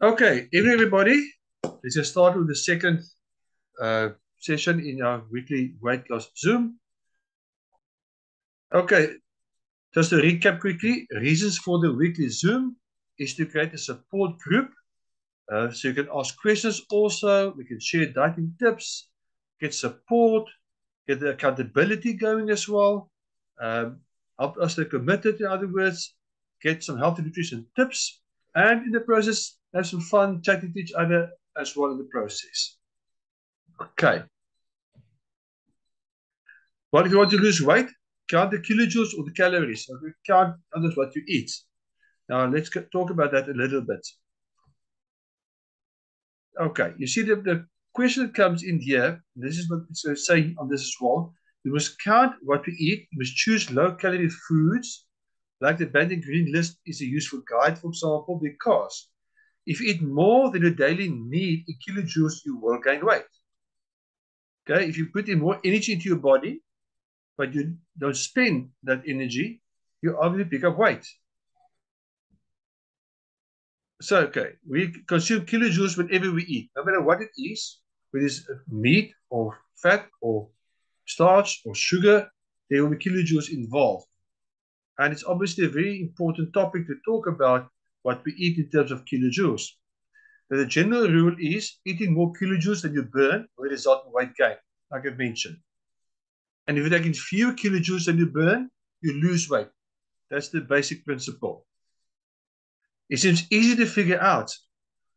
Okay, evening everybody. Let's just start with the second session in our weekly weight loss Zoom. Okay, just to recap quickly, reasons for the weekly Zoom is to create a support group. So you can ask questions also, we can share dieting tips, get support, get the accountability going as well, help us stay committed, in other words, get some healthy nutrition tips, and in the process, have some fun chatting to each other as well in the process. Okay. Well, if you want to lose weight, count the kilojoules or the calories. Okay, count others what you eat. Now, let's talk about that a little bit. Okay, you see the question that comes in here, this is what it's saying on this as well. You must count what we eat. You must choose low-calorie foods, like the banned green list is a useful guide, for example, because if you eat more than you daily need in kilojoules, you will gain weight. Okay, if you put in more energy into your body, but you don't spend that energy, you obviously pick up weight. So, okay, we consume kilojoules whenever we eat, no matter what it is, whether it's meat or fat or starch or sugar, there will be kilojoules involved. And it's obviously a very important topic to talk about what we eat in terms of kilojoules. Now, the general rule is eating more kilojoules than you burn will result in weight gain, like I mentioned. And if you're taking fewer kilojoules than you burn, you lose weight. That's the basic principle. It seems easy to figure out,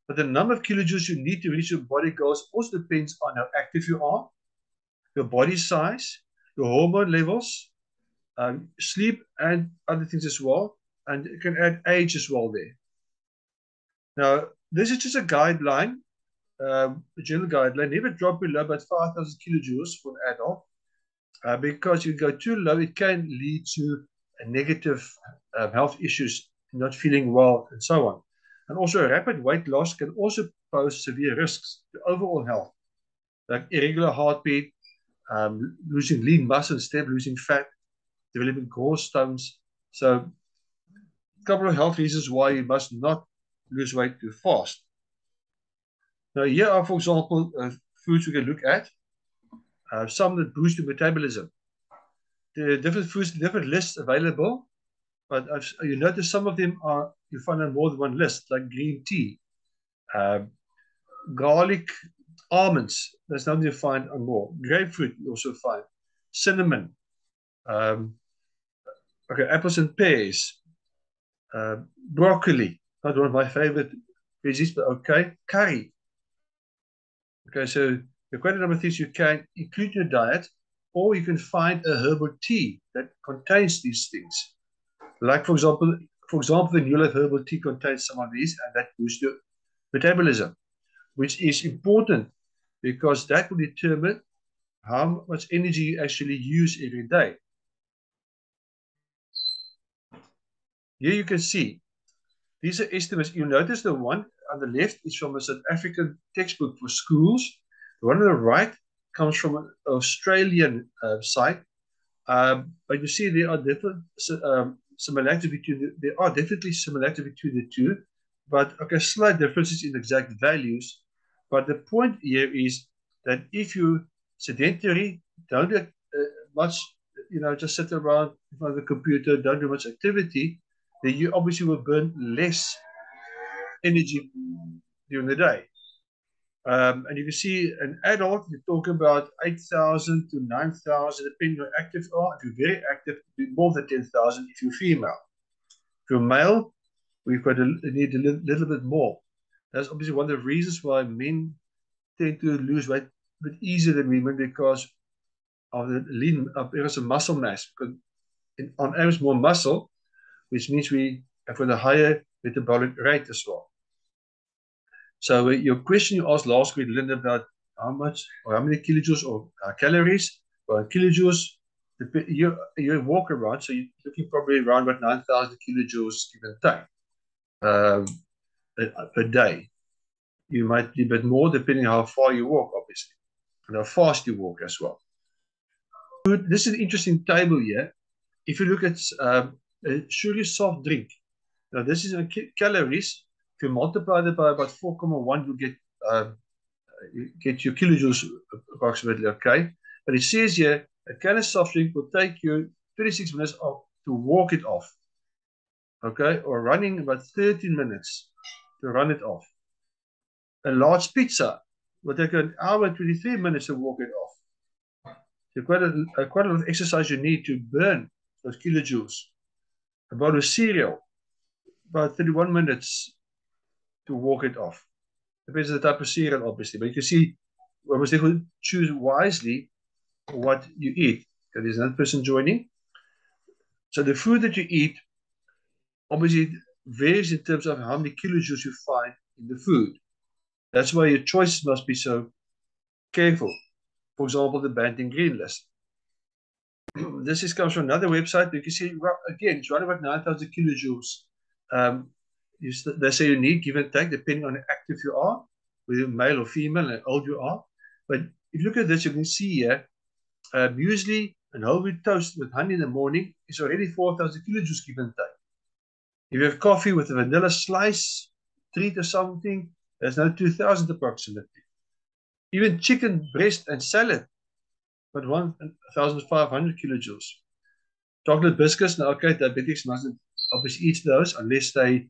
but the number of kilojoules you need to reach your body goals also depends on how active you are, your body size, your hormone levels, sleep, and other things as well. And you can add age as well there. Now, this is just a guideline, a general guideline. Never drop below about 5,000 kilojoules for an adult, because if you go too low, it can lead to a negative health issues, not feeling well, and so on. And also, rapid weight loss can also pose severe risks to overall health, like irregular heartbeat, losing lean muscle instead of losing fat, developing gallstones. So, a couple of health reasons why you must not lose weight too fast. Now, here are, for example, foods we can look at. Some that boost your metabolism. There are different foods, different lists available, but you notice some of them are, you find on more than one list, like green tea, garlic, almonds. That's something you find on more. Grapefruit you also find. Cinnamon. Okay, apples and pears. Broccoli. Not one of my favorite veggies, but okay. Curry. Okay, so there are quite a number of things you can include in your diet, or you can find a herbal tea that contains these things. Like, for example, the New Life herbal tea contains some of these, and that boosts your metabolism, which is important because that will determine how much energy you actually use every day. Here you can see, these are estimates. You notice the one on the left is from a South African textbook for schools. The one on the right comes from an Australian site. But you see there are different similarities between there are definitely similarities between the two, but okay, slight differences in exact values. But the point here is that if you sedentary, don't do much, just sit around in front of the computer, don't do much activity, then you obviously will burn less energy during the day. And you can see an adult, you talk about 8,000 to 9,000, depending on how active you are. If you're very active, more than 10,000 if you're female. If you're male, we've got need a little bit more. That's obviously one of the reasons why men tend to lose weight a bit easier than women, because of the lean, because of muscle mass. Because on average, more muscle, which means we have got a higher metabolic rate as well. So your question you asked last week, Linda, about how much or how many kilojoules or calories. Well, kilojoules, you walk around, so you're looking probably around about 9,000 kilojoules give and take per day. You might be a bit more depending on how far you walk, obviously, and how fast you walk as well. This is an interesting table here. If you look at a sugary soft drink, now this is calories, If you multiply that by about 4,1, you get your kilojoules approximately, okay? But it says here, a can of soft drink will take you 36 minutes to walk it off, okay? Or running about 13 minutes to run it off. A large pizza will take an hour and 23 minutes to walk it off. So quite a lot of exercise you need to burn those kilojoules. About a cereal, about 31 minutes to walk it off. Depends on the type of cereal, obviously. But you can see, we must choose wisely what you eat. Okay, there's another person joining. So the food that you eat, obviously, varies in terms of how many kilojoules you find in the food. That's why your choices must be so careful. For example, the Banting Green list. This comes from another website. You can see, again, it's right about 9,000 kilojoules. They say you need, give and take, depending on how active you are, whether male or female, and how old you are. But if you look at this, you can see here, muesli and whole wheat toast with honey in the morning is already 4,000 kilojoules, give and take. If you have coffee with a vanilla slice, treat or something, there's now 2,000 approximately. Even chicken breast and salad, but 1,500 kilojoules. Chocolate biscuits, now okay, diabetics mustn't obviously eat those unless they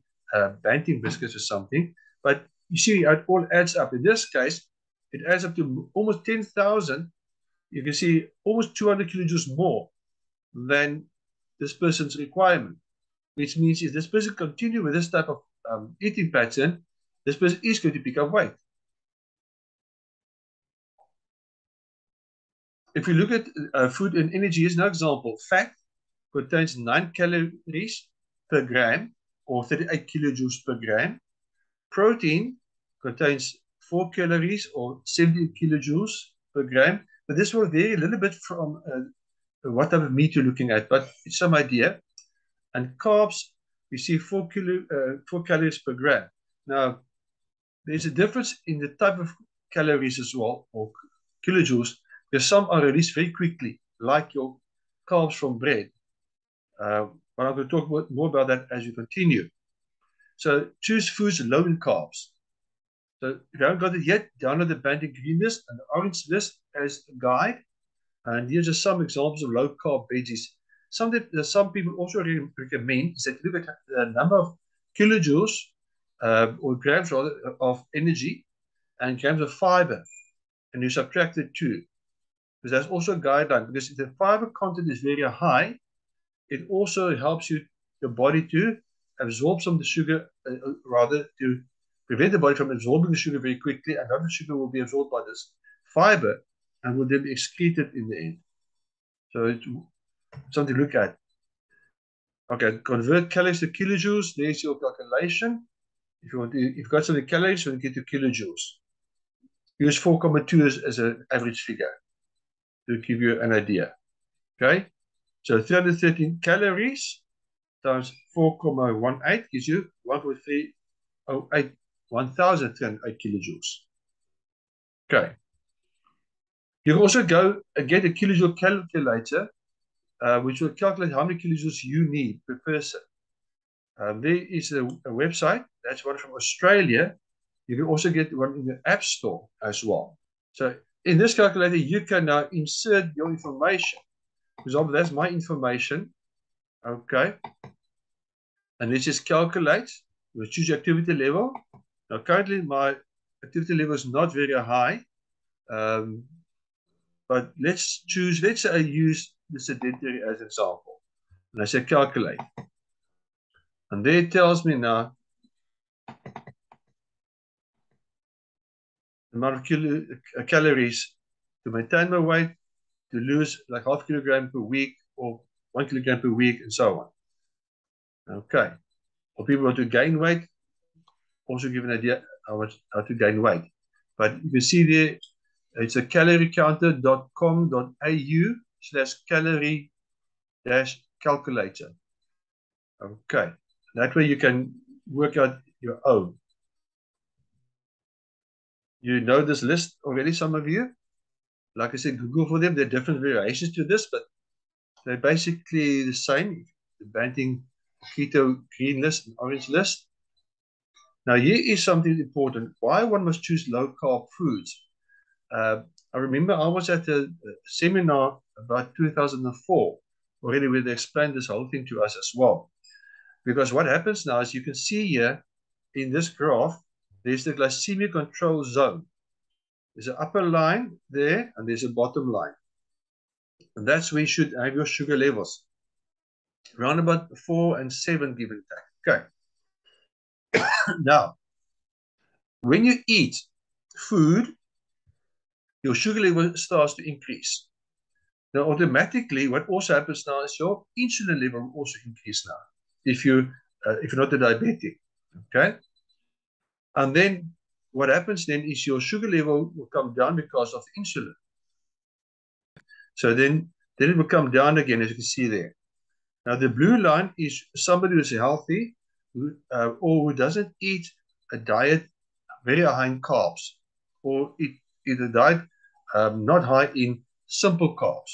Banting biscuits or something. But you see, it all adds up. In this case, it adds up to almost 10,000. You can see almost 200 kilojoules more than this person's requirement, which means if this person continue with this type of eating pattern, this person is going to pick up weight. If you look at food and energy as an example, fat contains 9 calories per gram or 38 kilojoules per gram. Protein contains 4 calories or 70 kilojoules per gram. But this will vary a little bit from what type of meat you're looking at, but it's some idea. And carbs, we see 4 calories per gram. Now, there's a difference in the type of calories as well, or kilojoules, because some are released very quickly, like your carbs from bread. But I'm going to talk more about that as you continue. So choose foods low in carbs. So if you haven't got it yet, download the Banting Green list and the orange list as a guide. And here's just some examples of low carb veggies. Something that some people also recommend is that you look at the number of kilojoules or grams rather of energy and grams of fiber, and you subtract the two. Because that's also a guideline. Because if the fiber content is very high, it also helps your body to absorb some of the sugar, rather to prevent the body from absorbing the sugar very quickly, and other sugar will be absorbed by this fiber and will then be excreted in the end. So it's something to look at. Okay, convert calories to kilojoules. There's your calculation. If you want to, if you've got some calories, you want to get to kilojoules. Use 4,2 as an average figure to give you an idea. Okay, so 313 calories times 4,18 gives you 1.308, 1,308 kilojoules. Okay. You can also go and get a kilojoule calculator, which will calculate how many kilojoules you need per person. There is a website, that's one from Australia. You can also get one in the App Store as well. So in this calculator, you can now insert your information. For example, that's my information. Okay. And let's just calculate. We'll choose your activity level. Now, currently, my activity level is not very high. But let's say I use the sedentary as an example. And I say calculate. And there it tells me now the amount of calories to maintain my weight, to lose like half kilogram per week or 1 kilogram per week, and so on. Okay. For people who want to gain weight, also give an idea how to gain weight. But you can see there, it's a caloriecounter.com.au/calorie-calculator. Okay. That way you can work out your own. You know this list already, some of you. Like I said, Google for them. There are different variations to this, but they're basically the same. The Banting Keto Green list and Orange list. Now, here is something important. Why one must choose low-carb foods. I remember I was at a seminar about 2004 already where they explained this whole thing to us as well. Because what happens now is you can see here in this graph, there's the glycemic control zone. There's an upper line there and there's a bottom line. And that's where you should have your sugar levels. Around about 4 and 7 give and take. Okay. Now, when you eat food, your sugar level starts to increase. Now, automatically, what also happens now is your insulin level will also increase now. If you're not a diabetic, okay. And then what happens then is your sugar level will come down because of insulin. So then it will come down again, as you can see there. Now, the blue line is somebody who's healthy or who doesn't eat a diet very high in carbs, or eat a diet not high in simple carbs.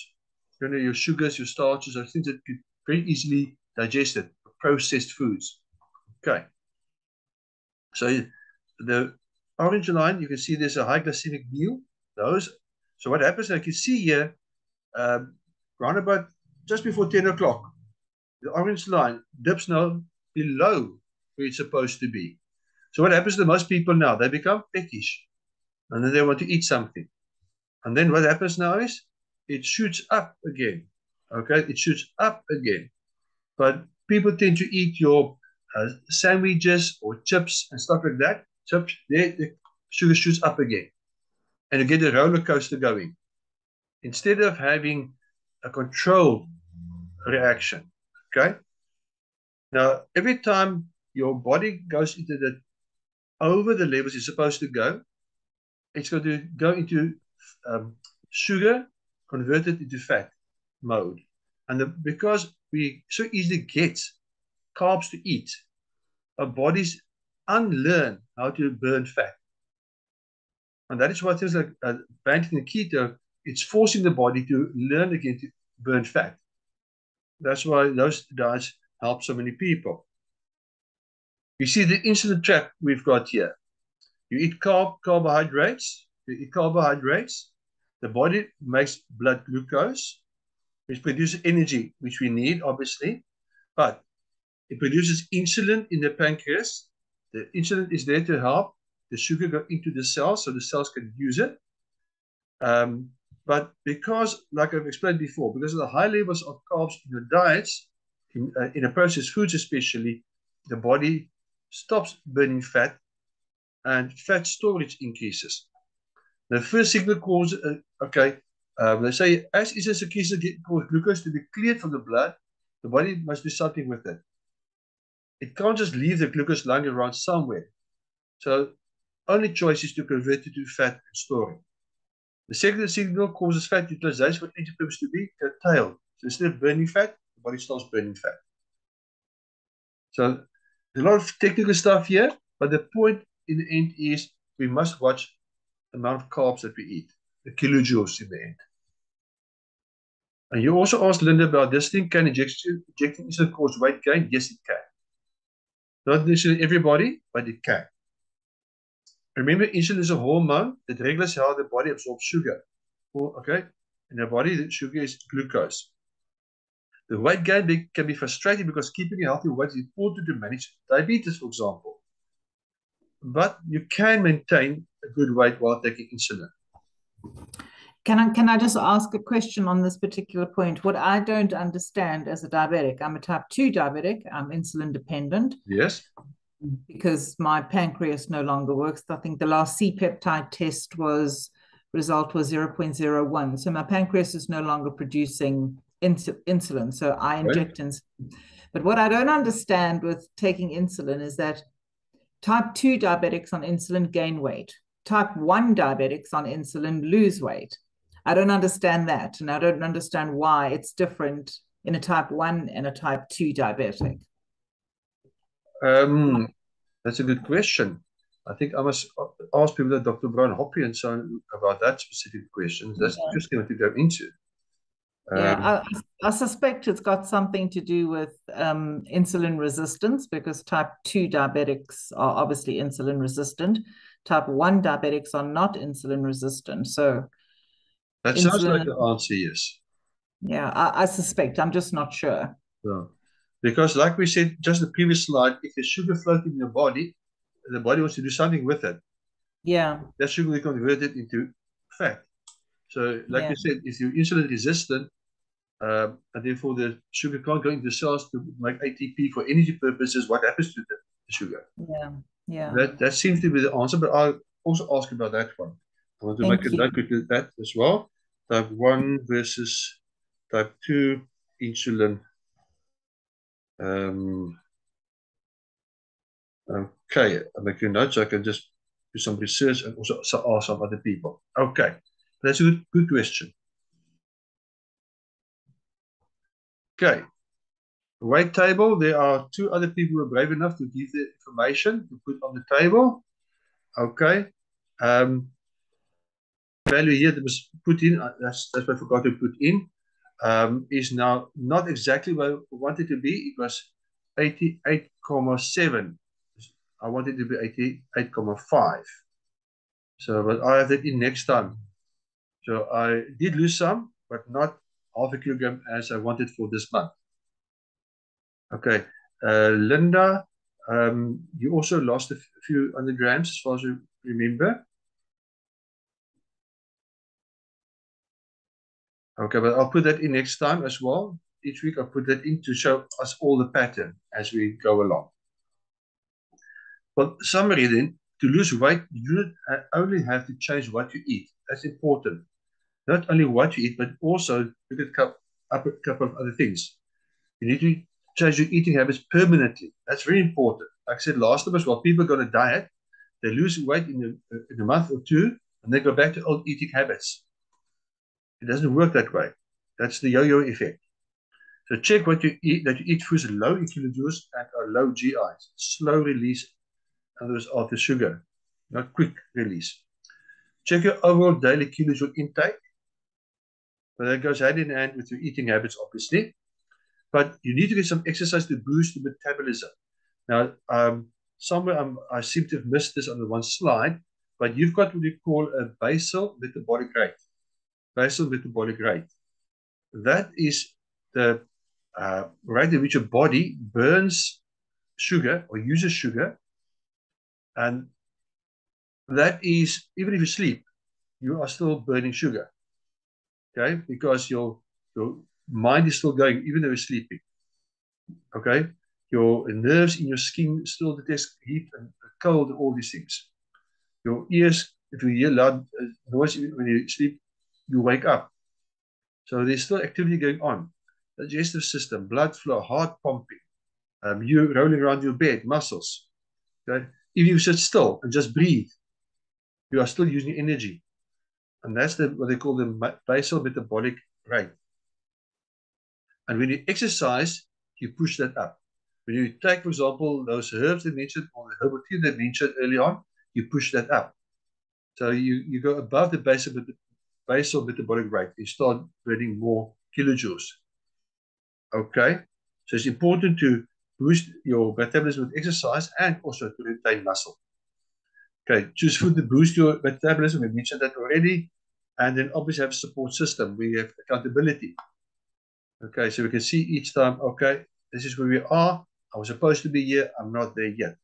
You know, your sugars, your starches, are things that could very easily digested, processed foods. Okay. So the orange line, you can see there's a high glycemic meal. So what happens, like you see here, around about just before 10 o'clock, the orange line dips now below where it's supposed to be. So what happens to most people now? They become peckish, and then they want to eat something. And then what happens now is it shoots up again. Okay, it shoots up again. But people tend to eat your sandwiches or chips and stuff like that. Chips, the sugar shoots up again. And you get a roller coaster going. Instead of having a controlled reaction. Okay. Now, every time your body goes into over the levels it's supposed to go, it's going to go into sugar converted into fat mode. And because we so easily get carbs to eat, our bodies unlearn how to burn fat. And that is why things like banting and keto, it's forcing the body to learn again to burn fat. That's why those diets help so many people. You see the insulin trap we've got here. You eat carbohydrates, the body makes blood glucose, which produces energy, which we need, obviously, but it produces insulin in the pancreas. The insulin is there to help the sugar go into the cells so the cells can use it. But because, like I've explained before, because of the high levels of carbs in your diets, in a processed foods especially, the body stops burning fat and fat storage increases. The first signal cause, they say, as is a secretion cause glucose to be cleared from the blood, the body must do something with it. It can't just leave the glucose lying around somewhere. So only choice is to convert it to fat and store it. The second signal causes fat utilization for energy purpose to be curtailed. So instead of burning fat, the body starts burning fat. So there's a lot of technical stuff here, but the point in the end is we must watch the amount of carbs that we eat, the kilojoules in the end. And you also asked Linda about this thing, can injecting insulin cause weight gain? Yes, it can. Not necessarily everybody, but it can. Remember, insulin is a hormone that regulates how the body absorbs sugar. Okay? In the body, the sugar is glucose. The weight gain can be frustrating because keeping a healthy weight is important to manage diabetes, for example. But you can maintain a good weight while taking insulin. Can I just ask a question on this particular point? What I don't understand as a diabetic, I'm a type 2 diabetic, I'm insulin dependent. Yes. Because my pancreas no longer works. I think the last C-peptide test result was 0.01. So my pancreas is no longer producing insulin. So I inject insulin. But what I don't understand with taking insulin is that type 2 diabetics on insulin gain weight. Type 1 diabetics on insulin lose weight. I don't understand that. And I don't understand why it's different in a type 1 and a type 2 diabetic. That's a good question. I think I must ask people like Dr. Brian Hoppy and so on about that specific question. That's interesting to go into. I suspect it's got something to do with insulin resistance, because type 2 diabetics are obviously insulin resistant. Type 1 diabetics are not insulin resistant. So that sounds like insulin, the answer, yes. yeah, I suspect. I'm just not sure. Yeah. Because like we said, just the previous slide, if there's sugar floating in your body, the body wants to do something with it. Yeah. That sugar will be converted into fat. So like Yeah. you said, if you're insulin resistant, and therefore the sugar can't go into the cells to make ATP for energy purposes, what happens to the sugar? Yeah. Yeah. That seems to be the answer, but I'll also ask about that one. I want to make a note with that as well. Type 1 versus type 2 insulin. Okay, I'll make a note so I can just do some research and also ask some other people. Okay, that's a good question. Okay, weight table. There are two other people who are brave enough to give the information to put on the table. Okay. Value here that was put in, that's what I forgot to put in, is now not exactly where I want it to be. It was 88.7. I want it to be 88.5. So, but I have that in next time. So I did lose some, but not half a kilogram as I wanted for this month. Okay. Linda, you also lost a few 100 grams as far as you remember. Okay, but I'll put that in next time as well. Each week I'll put that in to show us all the pattern as we go along. But summary then, to lose weight, you don't only have to change what you eat. That's important. Not only what you eat, but also look at a couple of other things. You need to change your eating habits permanently. That's very important. Like I said last time as well, people go on a diet, they lose weight in a month or two, and they go back to old eating habits. It doesn't work that way. That's the yo-yo effect. So check what you eat, that you eat foods low in kilojoules and are low GIs. Slow release, others of the sugar, not quick release. Check your overall daily kilojoule intake. But that goes hand in hand with your eating habits, obviously. But you need to get some exercise to boost the metabolism. Now, somewhere I seem to have missed this on the one slide, but you've got what we call a basal metabolic rate. Basal metabolic rate. That is the rate at which your body burns sugar or uses sugar. And that is, even if you sleep, you are still burning sugar. Okay, because your mind is still going, even though you're sleeping. Okay, your nerves in your skin still detect heat and cold and all these things. Your ears, if you hear loud noise when you sleep, you wake up. So there's still activity going on. Digestive system, blood flow, heart pumping, you rolling around your bed, muscles. Okay? If you sit still and just breathe, you are still using energy. And that's what they call the basal metabolic rate. And when you exercise, you push that up. When you take, for example, those herbs they mentioned, or the herbal tea they mentioned early on, you push that up. So you go above the basal metabolic rate. You start burning more kilojoules. Okay? So it's important to boost your metabolism with exercise and also to retain muscle. Okay, choose food to boost your metabolism. We mentioned that already. And then obviously have a support system. We have accountability. Okay, so we can see each time, okay, this is where we are. I was supposed to be here. I'm not there yet.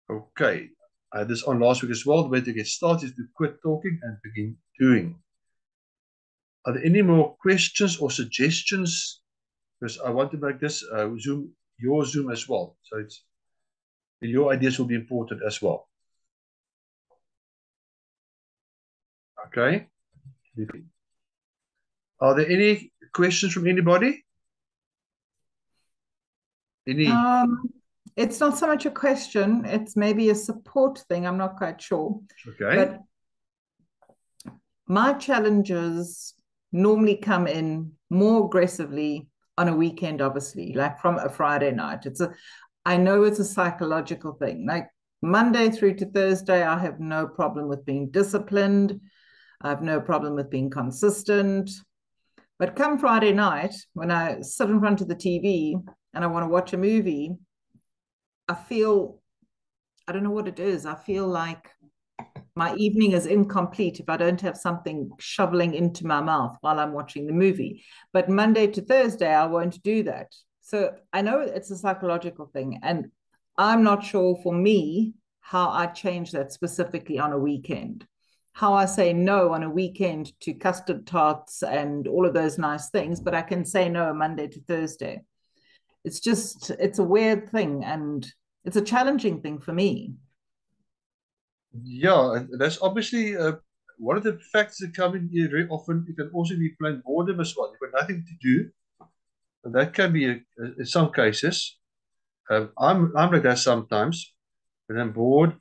Okay, I had this on last week as well. The way to get started is to quit talking and begin doing. Are there any more questions or suggestions? Because I want to make this your Zoom as well. So your ideas will be important as well. Okay. Are there any questions from anybody? Any? It's not so much a question. It's maybe a support thing. I'm not quite sure. Okay. But my challenges normally come in more aggressively on a weekend, obviously, like from a Friday night. I know it's a psychological thing. Like Monday through to Thursday, I have no problem with being disciplined. I have no problem with being consistent. But come Friday night, when I sit in front of the TV and I want to watch a movie, I don't know what it is. I feel like my evening is incomplete if I don't have something shoveling into my mouth while I'm watching the movie. But Monday to Thursday, I won't do that. So I know it's a psychological thing. And I'm not sure for me how I change that specifically on a weekend. How I say no on a weekend to custard tarts and all of those nice things, but I can say no Monday to Thursday. It's a weird thing, and it's a challenging thing for me. Yeah, and that's obviously one of the factors that come in here very often. It can also be plain boredom as well. You've got nothing to do. And that can be in some cases. I'm like that sometimes when I'm bored.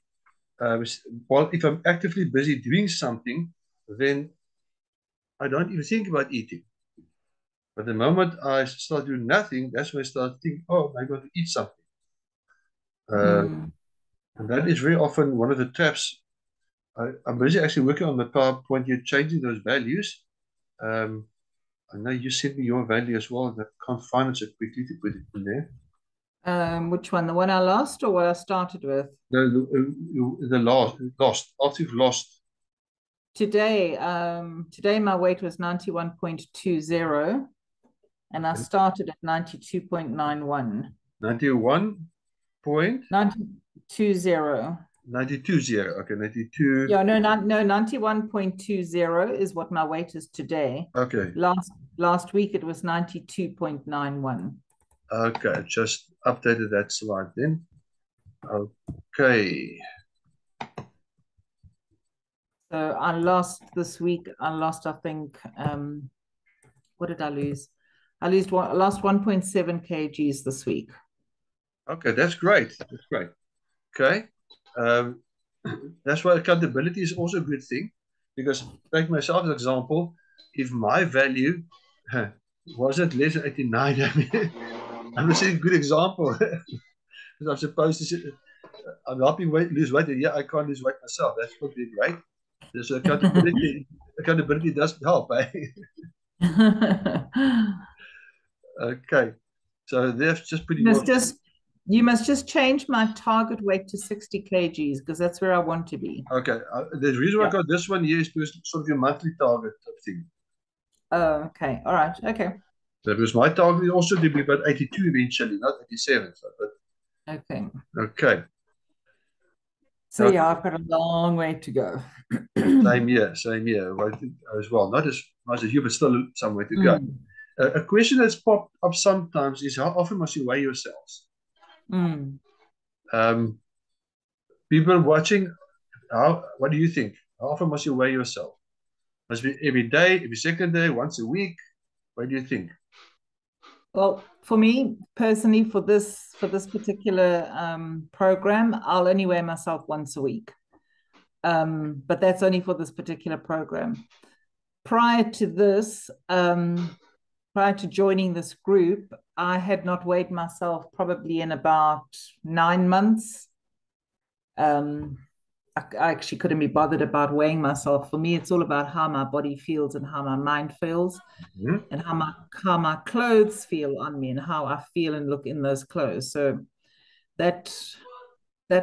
Well, if I'm actively busy doing something, then I don't even think about eating. But the moment I start doing nothing, that's when I start thinking, oh, I'm going to eat something. And that is very often one of the traps. I'm busy actually working on the PowerPoint here, changing those values. I know you sent me your value as well, and I can't find it so quickly to put it in there. Which one? The one I lost or what I started with? No, the lost. After you've lost. Today my weight was 91.20 and I started at 92.91. 91 point? 920. 92.0. Okay, 92. Yeah, no, 91.20 is what my weight is today. Okay. Last week it was 92.91. Okay, just updated that slide then. Okay. So I lost this week. I think, what did I lose? I lost 1.7 kgs this week. Okay, that's great. That's great. Okay. That's why accountability is also a good thing, because take myself as an example. If my value wasn't less than 89, I mean, I'm not saying a good example. Because I'm supposed to say, I'm helping lose weight, and yeah, I can't lose weight myself. That's not being right. So accountability doesn't help, eh? Okay. So that's just pretty much. You must just change my target weight to 60 kgs because that's where I want to be. Okay. The reason why I got this one here is to sort of your monthly target thing. Oh, okay. All right. Okay. So because my target is also to be about 82 eventually, not 87. So, but, okay. Okay. So yeah, I've got a long way to go. Same here. I think as well. Not as much as you, but still some way to go. A question that's popped up sometimes is how often must you weigh yourselves? People watching, what do you think? How often must you weigh yourself? Must be every day, every second day, once a week? What do you think? Well, for me personally, for this particular program, I'll only weigh myself once a week. But that's only for this particular program. Prior to joining this group, I had not weighed myself probably in about 9 months. I actually couldn't be bothered about weighing myself. For me, it's all about how my body feels and how my mind feels, and how my clothes feel on me and how I feel and look in those clothes. So that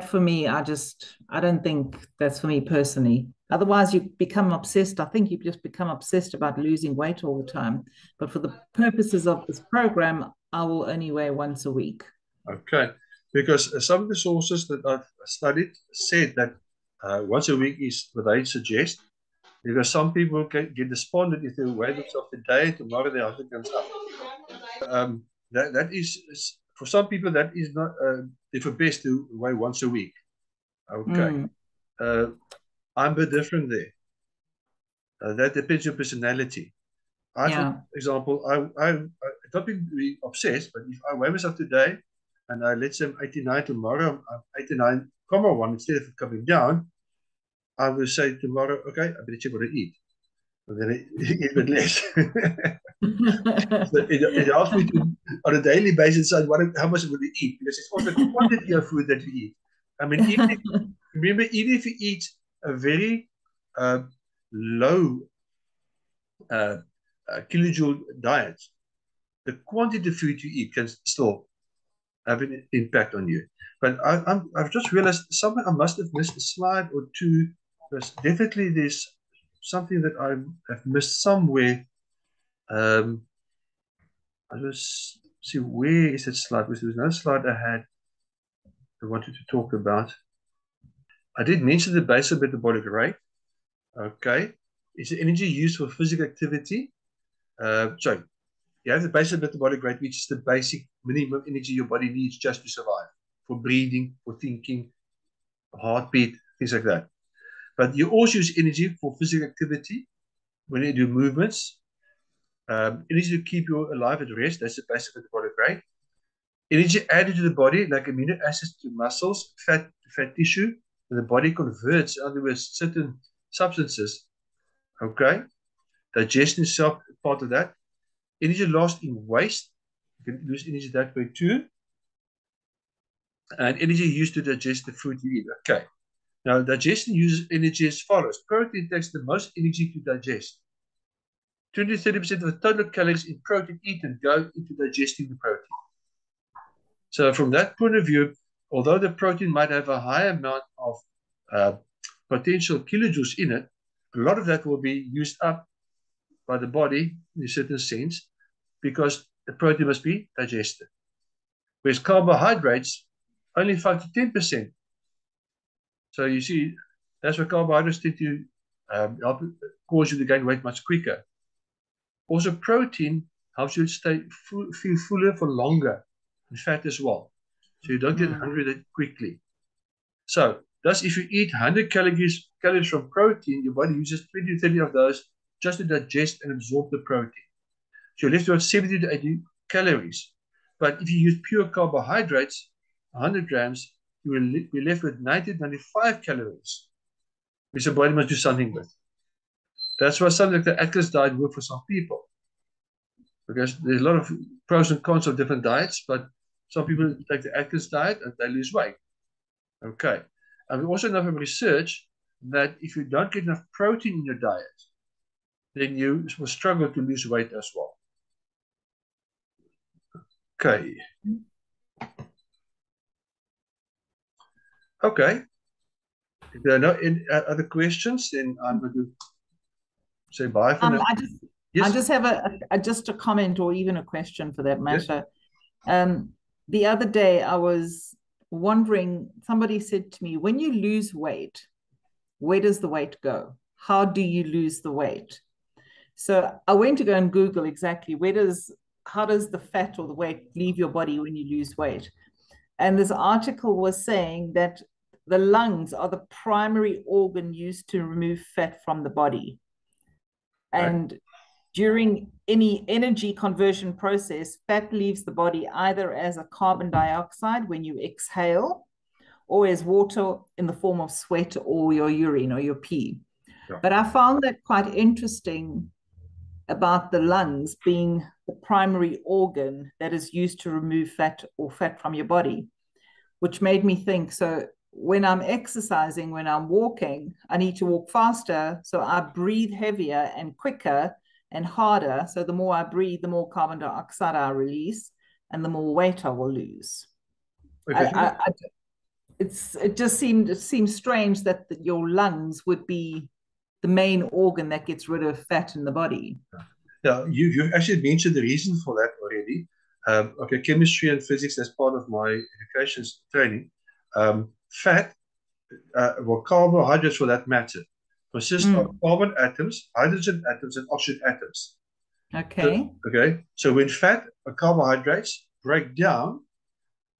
for me, I don't think that's for me personally. Otherwise, you become obsessed. I think you just become obsessed about losing weight all the time. But for the purposes of this program, I will only weigh once a week. Okay. Because some of the sources that I've studied said that once a week is what they suggest. Because some people can get despondent if they weigh themselves today, tomorrow their heart comes up. That is, for some people, that is not, if it's best to weigh once a week. Okay. I'm a bit different there. That depends on your personality. For example, I don't be obsessed, but if I weigh myself today and let's say I'm 89 tomorrow, I'm 89.1 instead of coming down, I will say tomorrow, okay, I better check what I eat. And then I eat a bit less. So it helps me to, on a daily basis, decide how much I'm going to eat, because it's also the quantity of food that you eat. I mean, remember, even if you eat a very low kilojoule diets, the quantity of food you eat can still have an impact on you. But I've just realized somewhere I must have missed a slide or two. Definitely there's something that I have missed somewhere. I just see, where is that slide? Because there was another slide I wanted to talk about. I did mention the basal metabolic rate. Okay. It's the energy used for physical activity. Sorry, you have the basal metabolic rate, which is the basic minimum energy your body needs just to survive, for breathing, for thinking, heartbeat, things like that. But you also use energy for physical activity when you do movements. Energy to keep you alive at rest, that's the basal metabolic rate. Energy added to the body, like amino acids to muscles, fat to fat tissue, and the body converts, in other words, certain substances. Okay? Digestion itself, part of that. Energy lost in waste. You can lose energy that way too. And energy used to digest the food you eat. Okay. Now, digestion uses energy as follows. Protein takes the most energy to digest. 20 to 30% of the total calories in protein eaten go into digesting the protein. So from that point of view, although the protein might have a high amount of potential kilojoules in it, a lot of that will be used up by the body in a certain sense, because the protein must be digested. Whereas carbohydrates, only 5 to 10%. So you see, that's why carbohydrates tend to help cause you to gain weight much quicker. Also, protein helps you feel fuller for longer, and fat as well. So you don't get hungry that quickly. So, thus, if you eat 100 calories from protein, your body uses 20 to 30 of those just to digest and absorb the protein. So you're left with 70 to 80 calories. But if you use pure carbohydrates, 100 grams, you will be left with 90 to 95 calories, which the body must do something with. That's why something like the Atkins diet works for some people. Because there's a lot of pros and cons of different diets, but some people take the Atkins diet and they lose weight. Okay. And we also know from research that if you don't get enough protein in your diet, then you will struggle to lose weight as well. Okay. Okay. If there are no other questions, then I'm going to say bye for now. I just have a comment or even a question for that matter. Yes. The other day I was wondering, somebody said to me, when you lose weight, where does the weight go? How do you lose the weight? So I went to go and Google exactly how does the fat or the weight leave your body when you lose weight? And this article was saying that the lungs are the primary organ used to remove fat from the body. Right. And during any energy conversion process, fat leaves the body either as a carbon dioxide when you exhale, or as water in the form of sweat or your urine or your pee. Yeah. But I found that quite interesting about the lungs being the primary organ that is used to remove fat or fat from your body, which made me think, so when I'm exercising, when I'm walking, I need to walk faster, so I breathe heavier and quicker and harder. So the more I breathe, the more carbon dioxide I release, and the more weight I will lose. It just seems strange that your lungs would be the main organ that gets rid of fat in the body. Yeah, you actually mentioned the reason for that already. Okay, chemistry and physics as part of my education training. Fat, carbohydrates for that matter, consist of carbon atoms, hydrogen atoms, and oxygen atoms. Okay. So when fat or carbohydrates break down,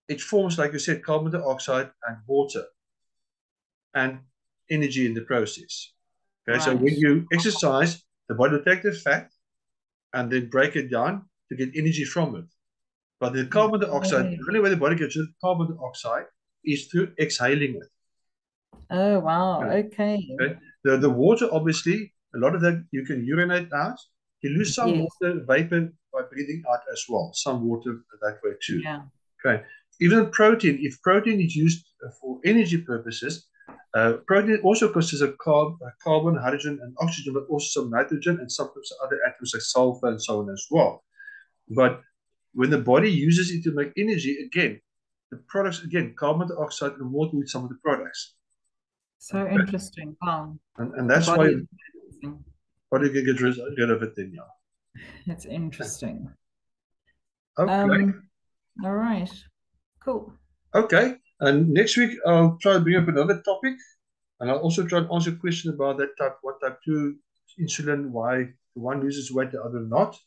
it forms, like you said, carbon dioxide and water and energy in the process. Okay, right. So when you exercise, the body will take the fat and then break it down to get energy from it. But the carbon dioxide, the only way the body gets rid of carbon dioxide is through exhaling it. Oh, wow. Okay. The water, obviously, a lot of that you can urinate out. You lose some water vapor by breathing out as well. Some water that way too. Yeah. Okay. Even protein, if protein is used for energy purposes, Protein also consists of carbon, hydrogen, and oxygen, but also some nitrogen and sometimes other atoms like sulfur and so on as well. But when the body uses it to make energy, again, the products, again, carbon dioxide and water with some of the products. So interesting. Wow. And that's why body can get rid of it then, yeah. That's interesting. Okay. All right. Cool. Okay. And next week, I'll try to bring up another topic. And I'll also try and answer a question about that type 1, type 2 insulin, why the one loses weight, the other not.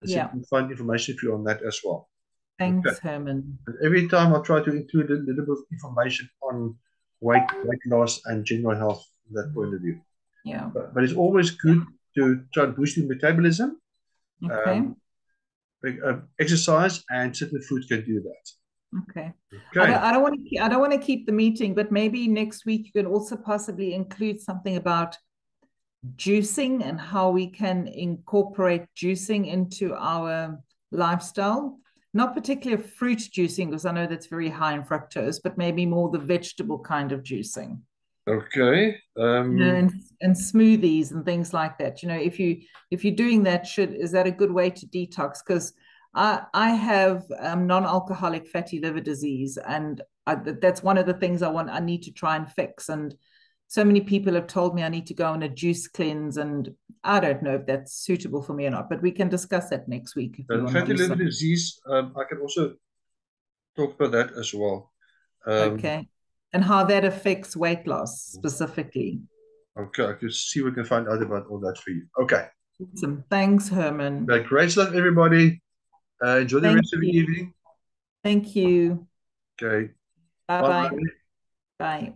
And so you can find information for you on that as well. Thanks, Herman. And every time I'll try to include a little bit of information on weight loss and general health from that point of view. Yeah. But it's always good to try to boost your metabolism. Okay. Exercise and certain food can do that. Okay. I don't want to keep the meeting, but maybe next week you can also possibly include something about juicing and how we can incorporate juicing into our lifestyle. Not particularly fruit juicing, because I know that's very high in fructose, but maybe more the vegetable kind of juicing. Okay. And smoothies and things like that. If you're doing that, is that a good way to detox? Because I have non-alcoholic fatty liver disease, and that's one of the things I need to try and fix. And so many people have told me I need to go on a juice cleanse, and I don't know if that's suitable for me or not. But we can discuss that next week. If you want fatty liver disease, I can also talk about that as well. Okay, and how that affects weight loss specifically. Okay, I can see we can find out about all that for you. Okay. Awesome. Thanks, Herman. Okay, great stuff, everybody. Enjoy the rest of the evening. Thank you. Okay. Bye-bye. Bye.